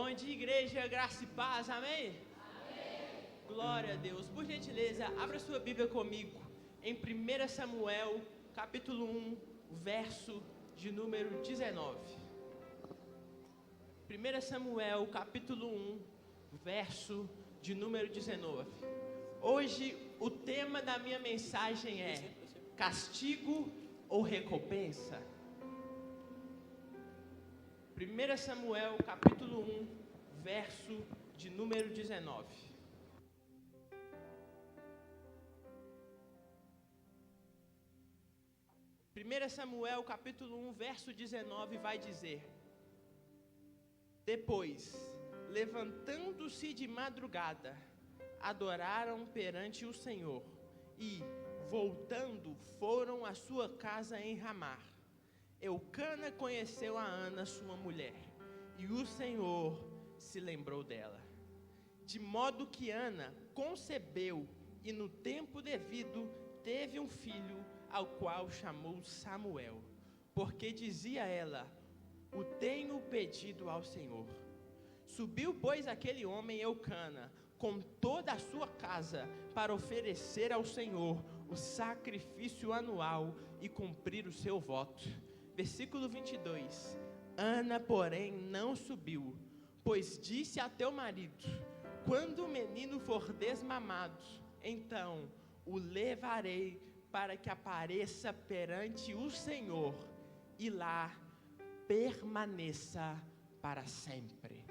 Bom dia, igreja, graça e paz, amém? Amém. Glória a Deus. Por gentileza, abra sua Bíblia comigo em 1 Samuel, capítulo 1, verso de número 19. 1 Samuel, capítulo 1, verso de número 19. Hoje, o tema da minha mensagem é castigo ou recompensa? 1 Samuel, capítulo 1, verso de número 19. Primeira Samuel, capítulo 1, verso 19, vai dizer: Depois, levantando-se de madrugada, adoraram perante o Senhor e, voltando, foram à sua casa em Ramá. Eucana conheceu a Ana, sua mulher, e o Senhor se lembrou dela. De modo que Ana concebeu e no tempo devido teve um filho, ao qual chamou Samuel, porque dizia ela: o tenho pedido ao Senhor. Subiu, pois, aquele homem Eucana com toda a sua casa para oferecer ao Senhor o sacrifício anual e cumprir o seu voto. Versículo 22. Ana, porém, não subiu, pois disse a teu marido: quando o menino for desmamado, então o levarei para que apareça perante o Senhor e lá permaneça para sempre.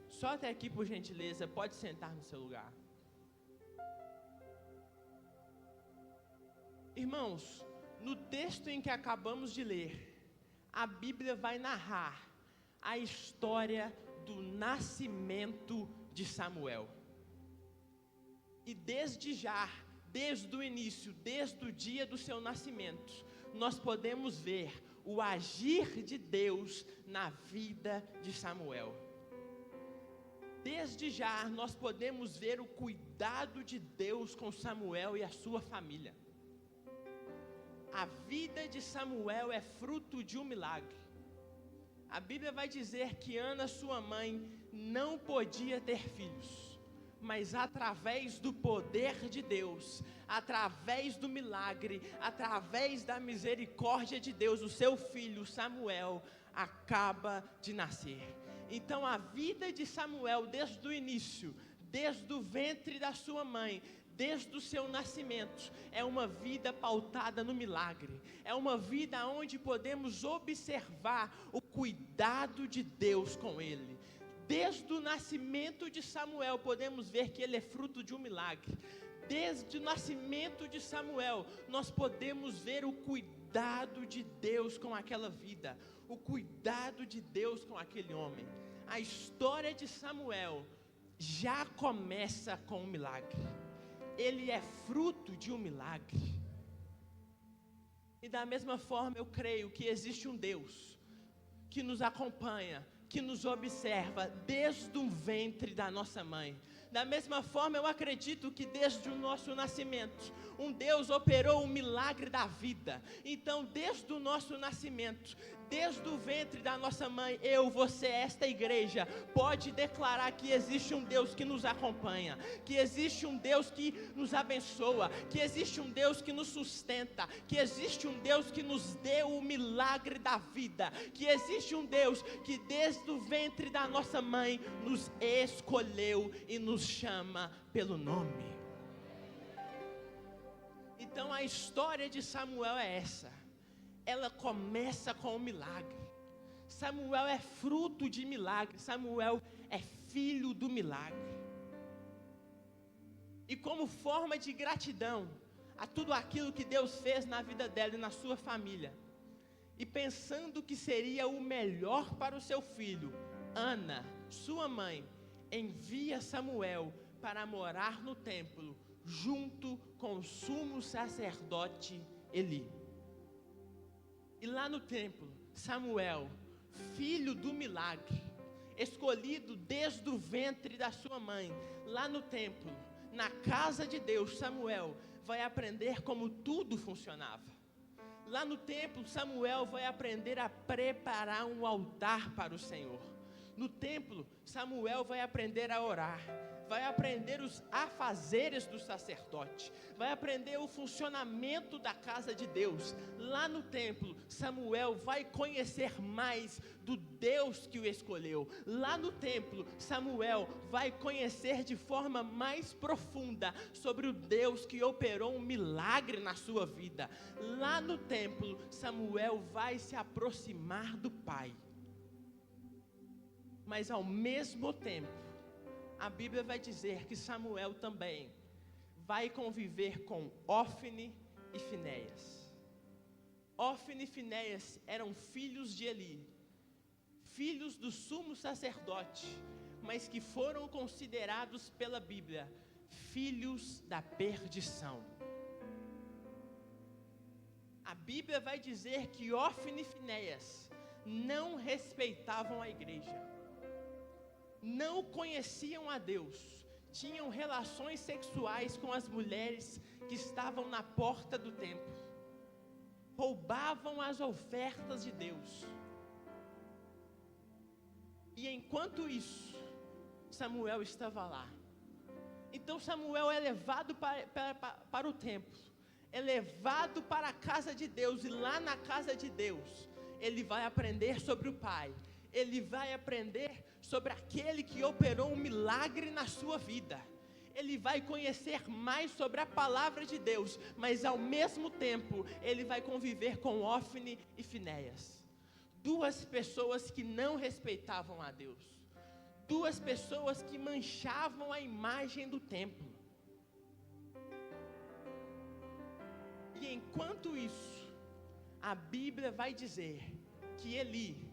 Só até aqui, por gentileza, pode sentar no seu lugar. Irmãos, no texto em que acabamos de ler, a Bíblia vai narrar a história do nascimento de Samuel. E desde o início, desde o dia do seu nascimento, nós podemos ver o agir de Deus na vida de Samuel. Desde já nós podemos ver o cuidado de Deus com Samuel e a sua família. A vida de Samuel é fruto de um milagre. A Bíblia vai dizer que Ana, sua mãe, não podia ter filhos, mas através do poder de Deus, através do milagre, através da misericórdia de Deus, o seu filho Samuel acaba de nascer. Então a vida de Samuel desde o início, desde o ventre da sua mãe, desde o seu nascimento, é uma vida pautada no milagre. É uma vida onde podemos observar o cuidado de Deus com ele. Desde o nascimento de Samuel, podemos ver que ele é fruto de um milagre. Desde o nascimento de Samuel, nós podemos ver o cuidado de Deus com aquela vida, o cuidado de Deus com aquele homem. A história de Samuel já começa com um milagre. Ele é fruto de um milagre. E da mesma forma eu creio que existe um Deus que nos acompanha, que nos observa desde o ventre da nossa mãe. Da mesma forma eu acredito que desde o nosso nascimento, um Deus operou o milagre da vida. Então desde o nosso nascimento, desde o ventre da nossa mãe, eu, você, esta igreja, pode declarar que existe um Deus que nos acompanha, que existe um Deus que nos abençoa, que existe um Deus que nos sustenta, que existe um Deus que nos deu o milagre da vida, que existe um Deus que desde o ventre da nossa mãe nos escolheu e nos chama pelo nome. Então a história de Samuel é essa. Ela começa com um milagre. Samuel é fruto de milagre. Samuel é filho do milagre. E como forma de gratidão a tudo aquilo que Deus fez na vida dela e na sua família, e pensando que seria o melhor para o seu filho, Ana, sua mãe, envia Samuel para morar no templo, junto com o sumo sacerdote Eli. E lá no templo, Samuel, filho do milagre, escolhido desde o ventre da sua mãe, lá no templo, na casa de Deus, Samuel vai aprender como tudo funcionava. Lá no templo, Samuel vai aprender a preparar um altar para o Senhor. No templo, Samuel vai aprender a orar, vai aprender os afazeres do sacerdote, vai aprender o funcionamento da casa de Deus. Lá no templo, Samuel vai conhecer mais do Deus que o escolheu. Lá no templo, Samuel vai conhecer de forma mais profunda sobre o Deus que operou um milagre na sua vida. Lá no templo, Samuel vai se aproximar do Pai. Mas ao mesmo tempo, a Bíblia vai dizer que Samuel também vai conviver com Ofni e Finéias. Ofni e Finéias eram filhos de Eli, filhos do sumo sacerdote, mas que foram considerados pela Bíblia filhos da perdição. A Bíblia vai dizer que Ofni e Finéias não respeitavam a igreja, não conheciam a Deus, tinham relações sexuais com as mulheres que estavam na porta do templo, roubavam as ofertas de Deus. E enquanto isso, Samuel estava lá. Então Samuel é levado para o templo, é levado para a casa de Deus, e lá na casa de Deus, ele vai aprender sobre o Pai, ele vai aprender sobre aquele que operou um milagre na sua vida. Ele vai conhecer mais sobre a palavra de Deus, mas ao mesmo tempo, ele vai conviver com Ofni e Finéias. Duas pessoas que não respeitavam a Deus. Duas pessoas que manchavam a imagem do templo. E enquanto isso, a Bíblia vai dizer que Eli,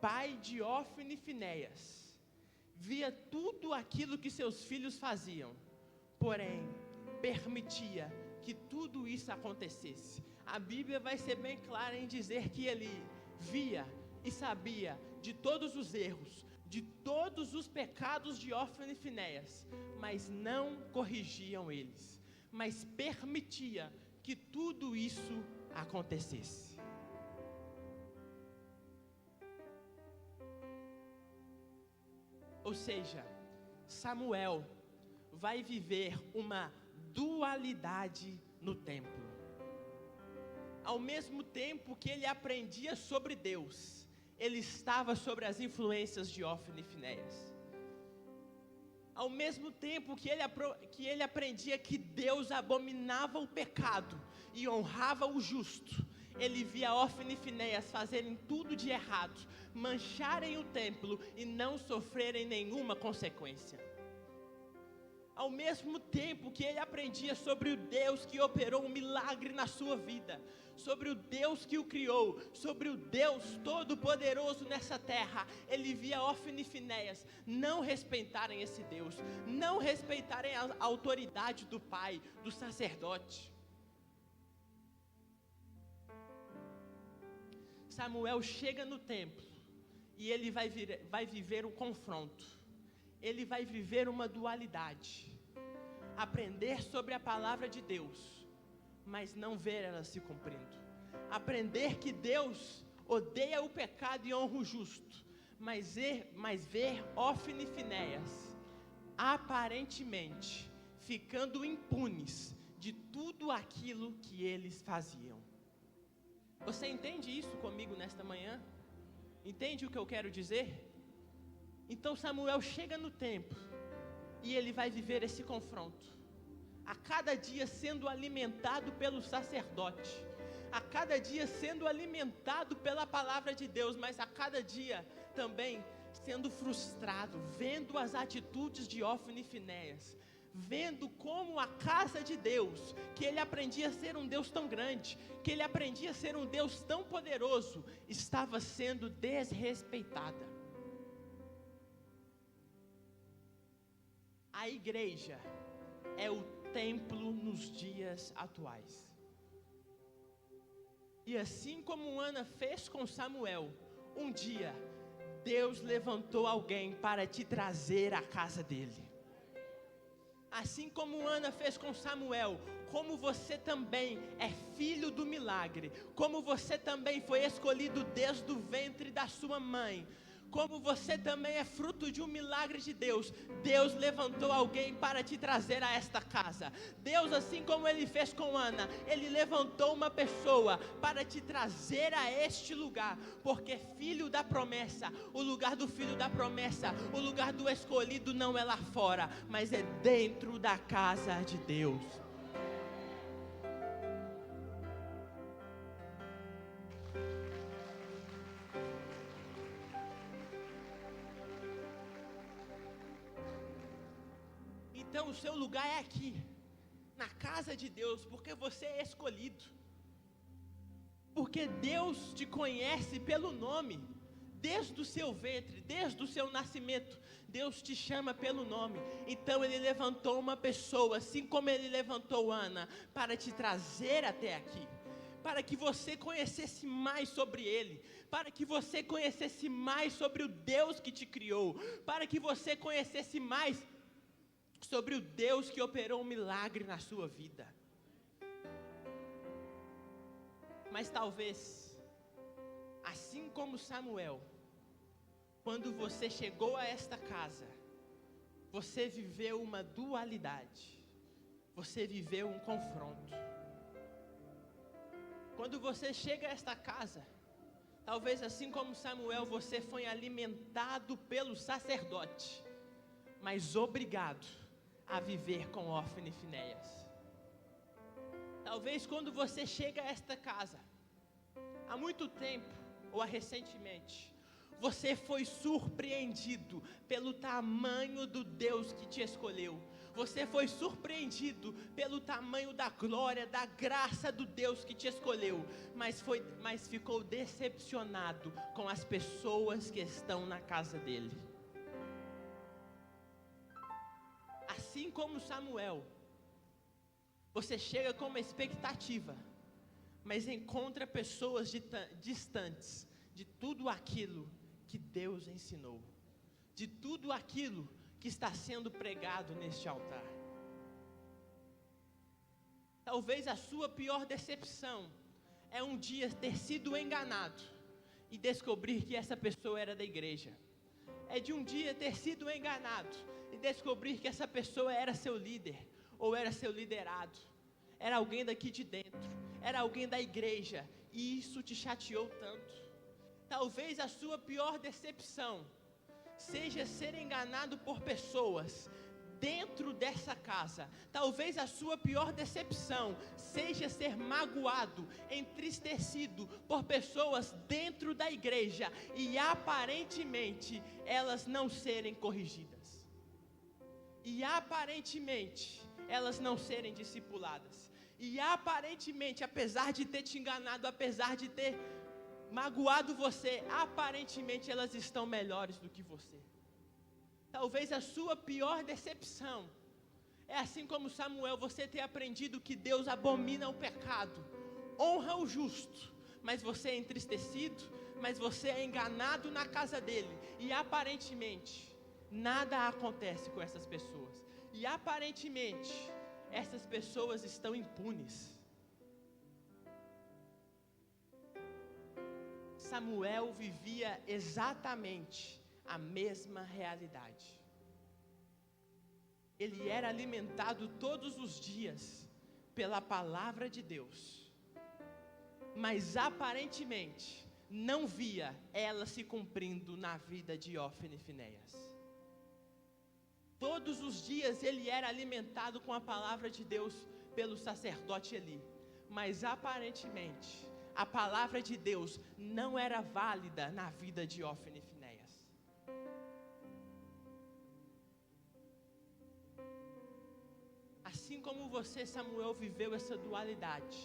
pai de Ofni e Finéias, via tudo aquilo que seus filhos faziam, porém, permitia que tudo isso acontecesse. A Bíblia vai ser bem clara em dizer que Eli via e sabia de todos os erros, de todos os pecados de Ofni e Finéias, mas não corrigiam eles, mas permitia que tudo isso acontecesse. Ou seja, Samuel vai viver uma dualidade no templo. Ao mesmo tempo que ele aprendia sobre Deus, ele estava sobre as influências de Ofni e Finéias. Ao mesmo tempo que ele aprendia que Deus abominava o pecado e honrava o justo, ele via Ofni e Finéias fazerem tudo de errado, mancharem o templo e não sofrerem nenhuma consequência. Ao mesmo tempo que ele aprendia sobre o Deus que operou um milagre na sua vida, sobre o Deus que o criou, sobre o Deus todo-poderoso nessa terra, ele via Ofni e Finéias não respeitarem esse Deus, não respeitarem a autoridade do pai, do sacerdote. Samuel chega no templo e ele vai viver um confronto, ele vai viver uma dualidade, aprender sobre a palavra de Deus, mas não ver ela se cumprindo, aprender que Deus odeia o pecado e honra o justo, mas ver Ofni e Finéias aparentemente ficando impunes de tudo aquilo que eles faziam. Você entende isso comigo nesta manhã? Entende o que eu quero dizer? Então Samuel chega no templo e ele vai viver esse confronto, a cada dia sendo alimentado pelo sacerdote, a cada dia sendo alimentado pela palavra de Deus, mas a cada dia também sendo frustrado, vendo as atitudes de Ofni e Finéias, vendo como a casa de Deus, que ele aprendia a ser um Deus tão grande, que ele aprendia a ser um Deus tão poderoso, estava sendo desrespeitada. A igreja é o templo nos dias atuais. E assim como Ana fez com Samuel, um dia Deus levantou alguém para te trazer à casa dele. Assim como Ana fez com Samuel, como você também é filho do milagre, como você também foi escolhido desde o ventre da sua mãe, Como você também é fruto de um milagre de Deus, Deus levantou alguém para te trazer a esta casa. Deus, assim como Ele fez com Ana, Ele levantou uma pessoa para te trazer a este lugar. Porque filho da promessa, o lugar do filho da promessa, o lugar do escolhido não é lá fora, mas é dentro da casa de Deus. Então o seu lugar é aqui, na casa de Deus, porque você é escolhido. Porque Deus te conhece pelo nome, desde o seu ventre, desde o seu nascimento, Deus te chama pelo nome. Então Ele levantou uma pessoa, assim como Ele levantou Ana, para te trazer até aqui, para que você conhecesse mais sobre Ele, para que você conhecesse mais sobre o Deus que te criou, para que você conhecesse mais sobre o Deus que operou um milagre na sua vida. Mas talvez, assim como Samuel, quando você chegou a esta casa, você viveu uma dualidade, você viveu um confronto. Quando você chega a esta casa, talvez assim como Samuel, você foi alimentado pelo sacerdote, mas obrigado a viver com Ofni e Finéias. Talvez quando você chega a esta casa, há muito tempo ou recentemente, você foi surpreendido pelo tamanho do Deus que te escolheu. Você foi surpreendido pelo tamanho da glória, da graça do Deus que te escolheu, mas ficou decepcionado com as pessoas que estão na casa dele. Assim como Samuel, você chega com uma expectativa, mas encontra pessoas distantes de tudo aquilo que Deus ensinou, de tudo aquilo que está sendo pregado neste altar. Talvez a sua pior decepção é um dia ter sido enganado e descobrir que essa pessoa era da igreja. É de um dia ter sido enganado e descobrir que essa pessoa era seu líder, ou era seu liderado, era alguém daqui de dentro, era alguém da igreja, e isso te chateou tanto. Talvez a sua pior decepção seja ser enganado por pessoas dentro dessa casa. Talvez a sua pior decepção seja ser magoado, entristecido por pessoas dentro da igreja e aparentemente elas não serem corrigidas. E aparentemente elas não serem discipuladas. E aparentemente, apesar de ter te enganado, apesar de ter magoado você, aparentemente elas estão melhores do que você. Talvez a sua pior decepção é assim como Samuel, você ter aprendido que Deus abomina o pecado, honra o justo, mas você é entristecido, mas você é enganado na casa dele, e aparentemente nada acontece com essas pessoas, e aparentemente essas pessoas estão impunes. Samuel vivia exatamente a mesma realidade. Ele era alimentado todos os dias pela palavra de Deus, mas aparentemente não via ela se cumprindo na vida de Ofni e Finéias. Todos os dias ele era alimentado com a palavra de Deus pelo sacerdote Eli, mas aparentemente a palavra de Deus não era válida na vida de Ofni e Finéias. Assim como você, Samuel, viveu essa dualidade,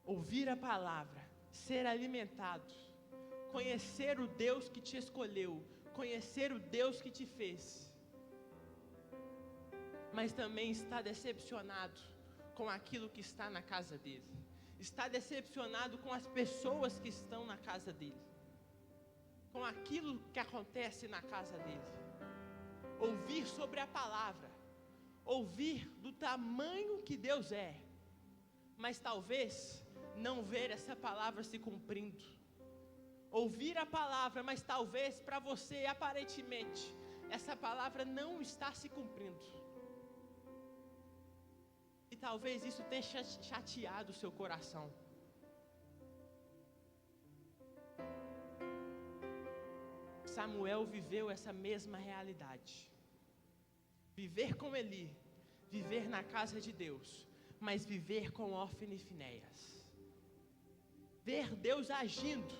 ouvir a palavra, ser alimentado, conhecer o Deus que te escolheu, conhecer o Deus que te fez, mas também está decepcionado com aquilo que está na casa dele, está decepcionado com as pessoas que estão na casa dele, com aquilo que acontece na casa dele. Ouvir sobre a palavra, ouvir do tamanho que Deus é, mas talvez não ver essa palavra se cumprindo. ouvir a palavra, mas talvez para você, aparentemente, essa palavra não está se cumprindo. E talvez isso tenha chateado o seu coração. Samuel viveu essa mesma realidade. Viver com Eli, viver na casa de Deus, mas viver com Ofni e Finéias. Ver Deus agindo,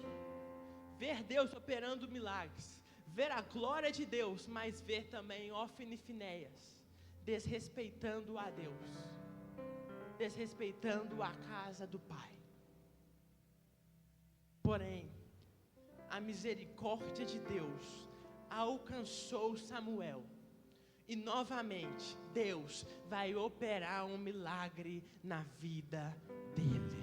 ver Deus operando milagres, ver a glória de Deus, mas ver também Ofni e Finéias desrespeitando a Deus, desrespeitando a casa do Pai. Porém, a misericórdia de Deus alcançou Samuel. E novamente, Deus vai operar um milagre na vida dele.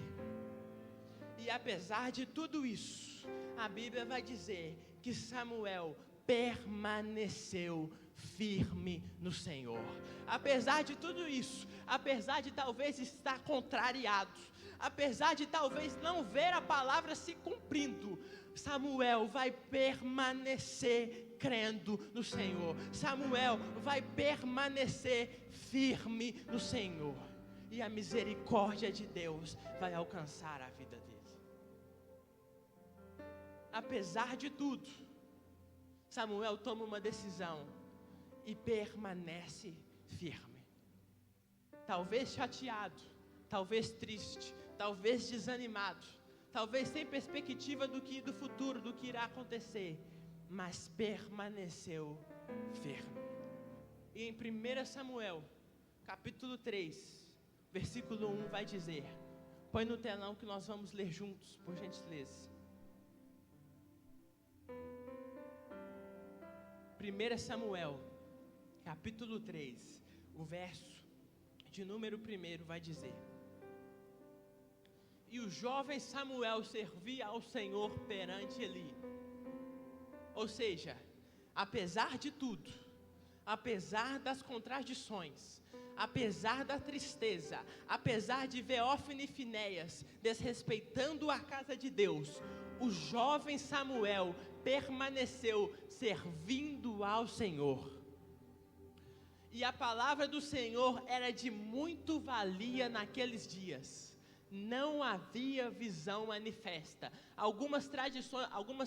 E apesar de tudo isso, a Bíblia vai dizer que Samuel permaneceu firme no Senhor. Apesar de tudo isso, apesar de talvez estar contrariado, apesar de talvez não ver a palavra se cumprindo, Samuel vai permanecer crendo no Senhor. Samuel vai permanecer firme no Senhor. E a misericórdia de Deus vai alcançar a vida dele. Apesar de tudo, Samuel toma uma decisão e permanece firme. Talvez chateado, talvez triste, talvez desanimado, talvez sem perspectiva do futuro, do que irá acontecer, mas permaneceu firme. E em 1 Samuel, capítulo 3, versículo 1 vai dizer, põe no telão que nós vamos ler juntos, por gentileza. 1 Samuel, capítulo 3, o verso de número 1 vai dizer: E o jovem Samuel servia ao Senhor perante Eli. Ou seja, apesar de tudo, apesar das contradições, apesar da tristeza, apesar de ver Ofni e Finéias desrespeitando a casa de Deus, o jovem Samuel permaneceu servindo ao Senhor. E a palavra do Senhor era de muito valia naqueles dias. Não havia visão manifesta. Algumas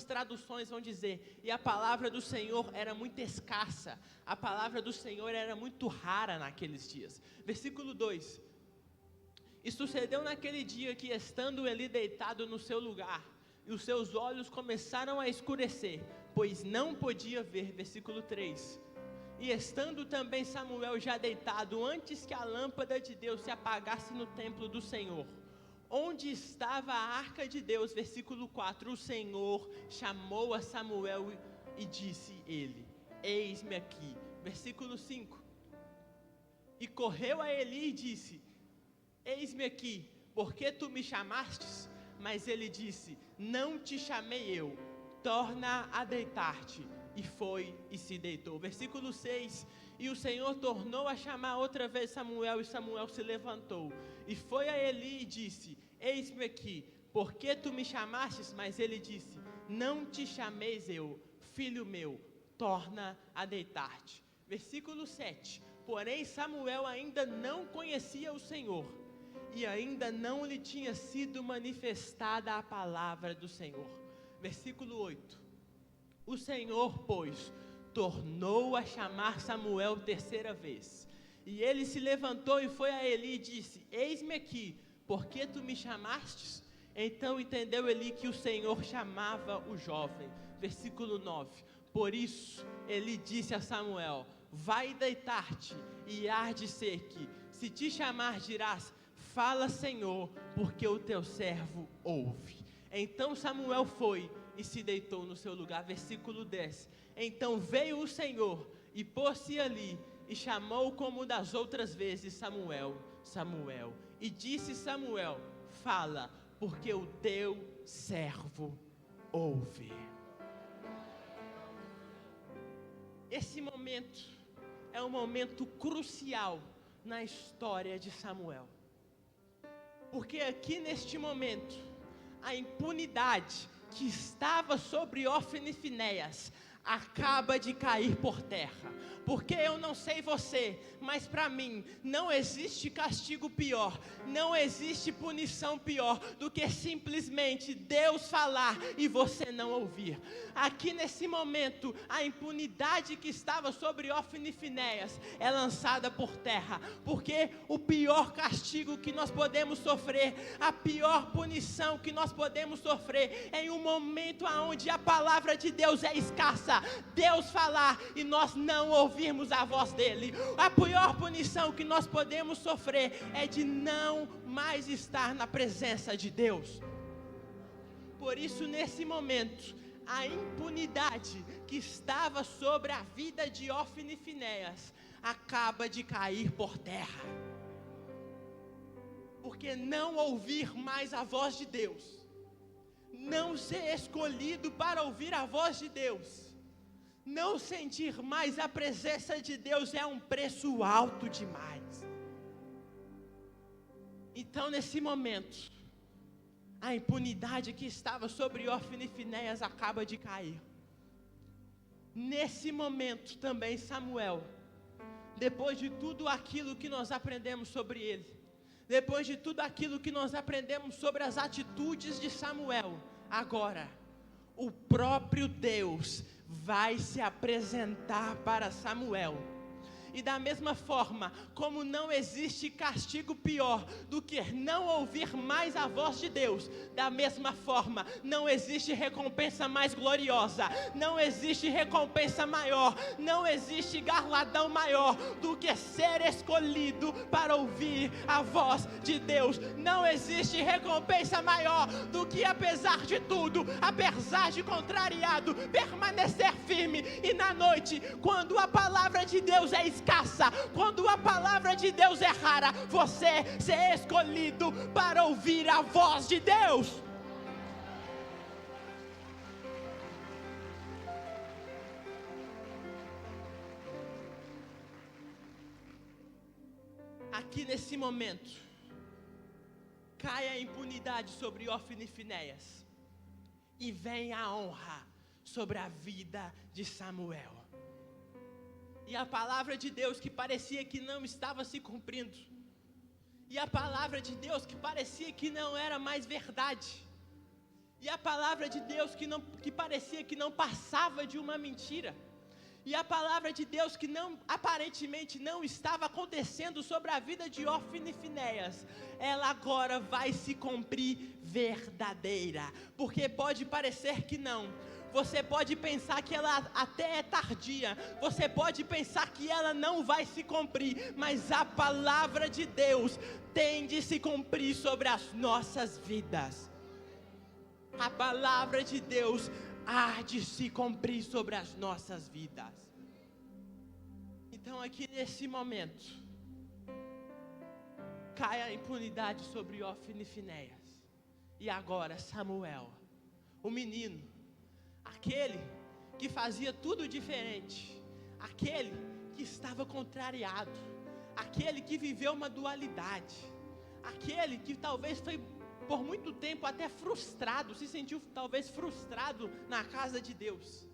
traduções vão dizer, e a palavra do Senhor era muito escassa. A palavra do Senhor era muito rara naqueles dias. Versículo 2. E sucedeu naquele dia que, estando Eli deitado no seu lugar, e os seus olhos começaram a escurecer, pois não podia ver. Versículo 3. E estando também Samuel já deitado, antes que a lâmpada de Deus se apagasse no templo do Senhor, onde estava a arca de Deus, versículo 4, o Senhor chamou a Samuel e disse ele, eis-me aqui. Versículo 5, e correu a Eli e disse, eis-me aqui, porque tu me chamastes? Mas ele disse, não te chamei eu, torna a deitar-te. E foi e se deitou. Versículo 6, e o Senhor tornou a chamar outra vez Samuel, e Samuel se levantou, e foi a Eli e disse, eis-me aqui, porque tu me chamastes? Mas ele disse, não te chameis eu, filho meu, torna a deitar-te. Versículo 7, porém Samuel ainda não conhecia o Senhor, e ainda não lhe tinha sido manifestada a palavra do Senhor. Versículo 8, o Senhor, pois, tornou a chamar Samuel terceira vez. E ele se levantou e foi a Eli e disse, eis-me aqui, porque tu me chamastes? Então entendeu Eli que o Senhor chamava o jovem. Versículo 9, por isso Eli disse a Samuel, vai deitar-te, e há de ser que, se te chamar, dirás, fala Senhor, porque o teu servo ouve. Então Samuel foi e se deitou no seu lugar. Versículo 10, então veio o Senhor e pôs-se ali, e chamou como das outras vezes, Samuel, Samuel. E disse Samuel, fala, porque o teu servo ouve. Esse momento é um momento crucial na história de Samuel. Porque aqui neste momento, a impunidade que estava sobre Hófni e Finéias acaba de cair por terra. Porque eu não sei você, mas para mim não existe castigo pior, não existe punição pior do que simplesmente Deus falar e você não ouvir. Aqui nesse momento, a impunidade que estava sobre Hófni e Finéias é lançada por terra, porque o pior castigo que nós podemos sofrer, a pior punição que nós podemos sofrer é em um momento onde a palavra de Deus é escassa, Deus falar e nós não ouvirmos a voz dele. A pior punição que nós podemos sofrer é de não mais estar na presença de Deus. Por isso, nesse momento, a impunidade que estava sobre a vida de Hófni e Finéias acaba de cair por terra. Porque não ouvir mais a voz de Deus, não ser escolhido para ouvir a voz de Deus, não sentir mais a presença de Deus é um preço alto demais. Então, nesse momento, a impunidade que estava sobre Hófni e Finéias acaba de cair. Nesse momento também Samuel, depois de tudo aquilo que nós aprendemos sobre ele, depois de tudo aquilo que nós aprendemos sobre as atitudes de Samuel, agora, o próprio Deus vai se apresentar para Samuel. E da mesma forma, como não existe castigo pior do que não ouvir mais a voz de Deus, da mesma forma, não existe recompensa mais gloriosa, não existe recompensa maior, não existe galardão maior do que ser escolhido para ouvir a voz de Deus. Não existe recompensa maior do que, apesar de tudo, apesar de contrariado, permanecer firme. E na noite, quando a palavra de Deus é escassa, quando a palavra de Deus é rara, você ser escolhido para ouvir a voz de Deus. Aqui nesse momento, cai a impunidade sobre Hófni e Finéias, e vem a honra sobre a vida de Samuel. E a palavra de Deus que parecia que não estava se cumprindo, e a palavra de Deus que parecia que não era mais verdade, e a palavra de Deus que parecia que não passava de uma mentira, e a palavra de Deus que aparentemente não estava acontecendo sobre a vida de Hófni e Finéias, ela agora vai se cumprir verdadeira, porque pode parecer que não. Você pode pensar que ela até é tardia, você pode pensar que ela não vai se cumprir, mas a palavra de Deus tem de se cumprir sobre as nossas vidas. A palavra de Deus há de se cumprir sobre as nossas vidas. Então, aqui nesse momento, cai a impunidade sobre Hófni e Finéias. E agora Samuel, o menino, aquele que fazia tudo diferente, aquele que estava contrariado, aquele que viveu uma dualidade, aquele que talvez foi por muito tempo até frustrado, se sentiu talvez frustrado na casa de Deus.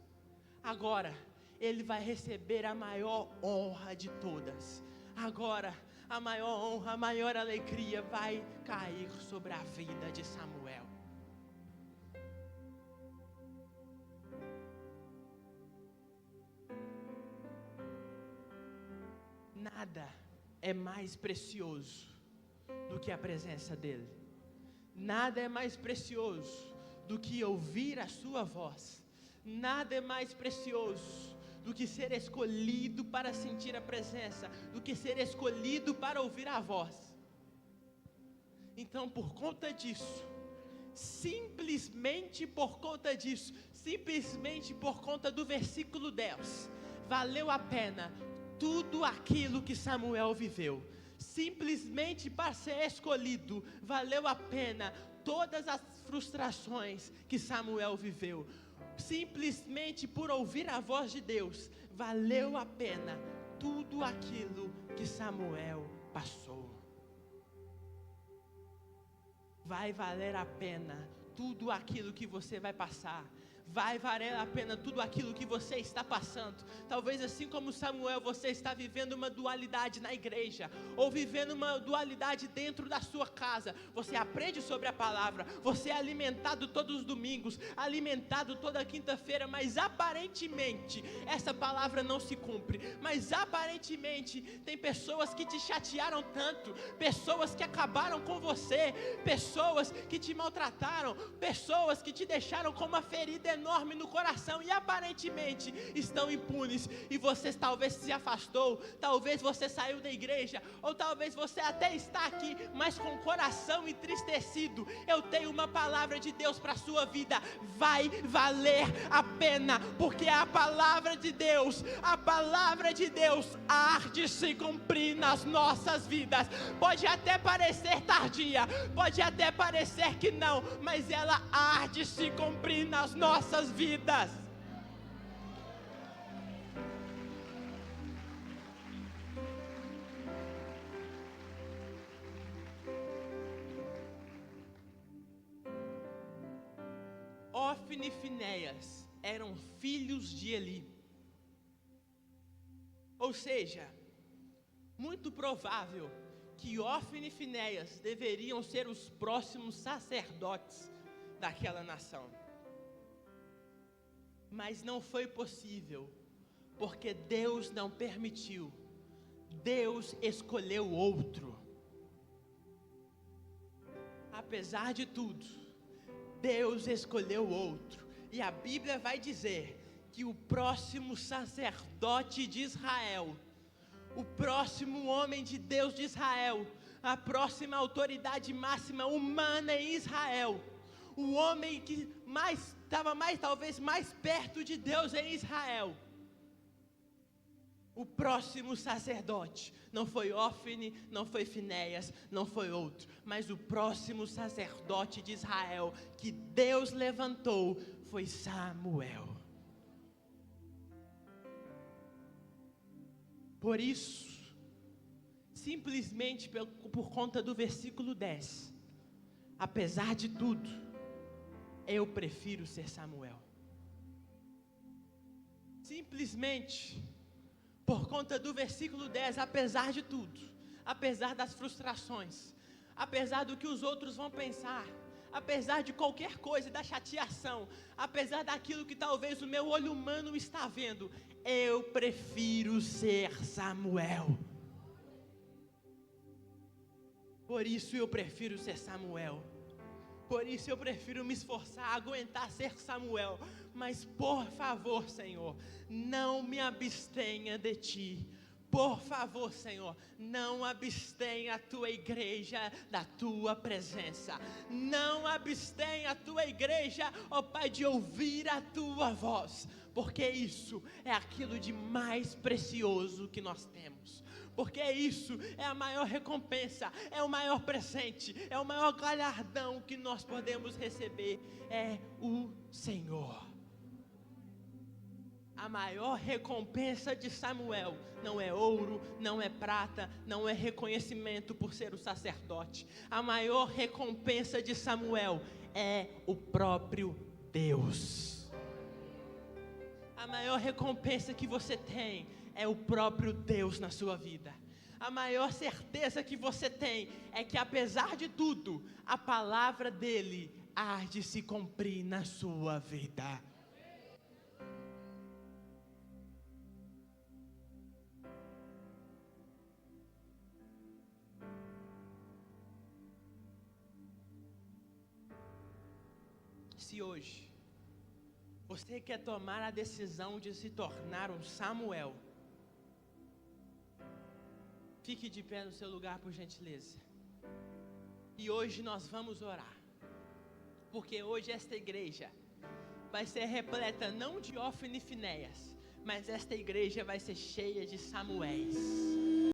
Agora, ele vai receber a maior honra de todas. Agora, a maior honra, a maior alegria vai cair sobre a vida de Samuel. Nada é mais precioso do que a presença dele. Nada é mais precioso do que ouvir a sua voz. Nada é mais precioso do que ser escolhido para sentir a presença, do que ser escolhido para ouvir a voz. Então, por conta disso, simplesmente por conta disso, simplesmente por conta do versículo 10, valeu a pena tudo aquilo que Samuel viveu. Simplesmente para ser escolhido, valeu a pena todas as frustrações que Samuel viveu. Simplesmente por ouvir a voz de Deus, valeu a pena tudo aquilo que Samuel passou. Vai valer a pena tudo aquilo que você vai passar. Vai valer a pena tudo aquilo que você está passando. Talvez assim como Samuel, você está vivendo uma dualidade na igreja, ou vivendo uma dualidade dentro da sua casa. Você aprende sobre a palavra, você é alimentado todos os domingos, alimentado toda quinta-feira, mas aparentemente essa palavra não se cumpre. Mas aparentemente tem pessoas que te chatearam tanto, pessoas que acabaram com você, pessoas que te maltrataram, pessoas que te deixaram com uma ferida enorme no coração e aparentemente estão impunes, e você talvez se afastou, talvez você saiu da igreja, ou talvez você até está aqui, mas com o coração entristecido. Eu tenho uma palavra de Deus para a sua vida: vai valer a pena, porque a palavra de Deus há de se cumprir nas nossas vidas. Pode até parecer tardia, pode até parecer que não, mas ela há de se cumprir nas nossas vidas. Ofni e Finéias eram filhos de Eli. Ou seja, muito provável que Ofni e Finéias deveriam ser os próximos sacerdotes daquela nação. Mas não foi possível, porque Deus não permitiu. Deus escolheu outro. Apesar de tudo, Deus escolheu outro. E a Bíblia vai dizer que o próximo sacerdote de Israel, o próximo homem de Deus de Israel, a próxima autoridade máxima humana em Israel, o homem que estava talvez mais perto de Deus em Israel, o próximo sacerdote não foi Ofni, não foi Finéias, não foi outro, mas o próximo sacerdote de Israel que Deus levantou foi Samuel. Por isso, simplesmente por conta do versículo 10, apesar de tudo, eu prefiro ser Samuel. Simplesmente por conta do versículo 10, apesar de tudo, apesar das frustrações, apesar do que os outros vão pensar, apesar de qualquer coisa, da chateação, apesar daquilo que talvez o meu olho humano está vendo, eu prefiro ser Samuel. Por isso eu prefiro ser Samuel. Por isso eu prefiro me esforçar, aguentar ser Samuel. Mas por favor, Senhor, não me abstenha de Ti. Por favor, Senhor, não abstenha a Tua igreja da Tua presença. Não abstenha a Tua igreja, ó Pai, de ouvir a Tua voz. Porque isso é aquilo de mais precioso que nós temos. Porque isso é a maior recompensa, é o maior presente, é o maior galardão que nós podemos receber, é o Senhor. A maior recompensa de Samuel não é ouro, não é prata, não é reconhecimento por ser o sacerdote. A maior recompensa de Samuel é o próprio Deus. A maior recompensa que você tem é o próprio Deus na sua vida. A maior certeza que você tem é que, apesar de tudo, a palavra dele há de se cumprir na sua vida. Se hoje você quer tomar a decisão de se tornar um Samuel, fique de pé no seu lugar, por gentileza. E hoje nós vamos orar, porque hoje esta igreja vai ser repleta não de Ofni e Finéias, mas esta igreja vai ser cheia de Samuéis.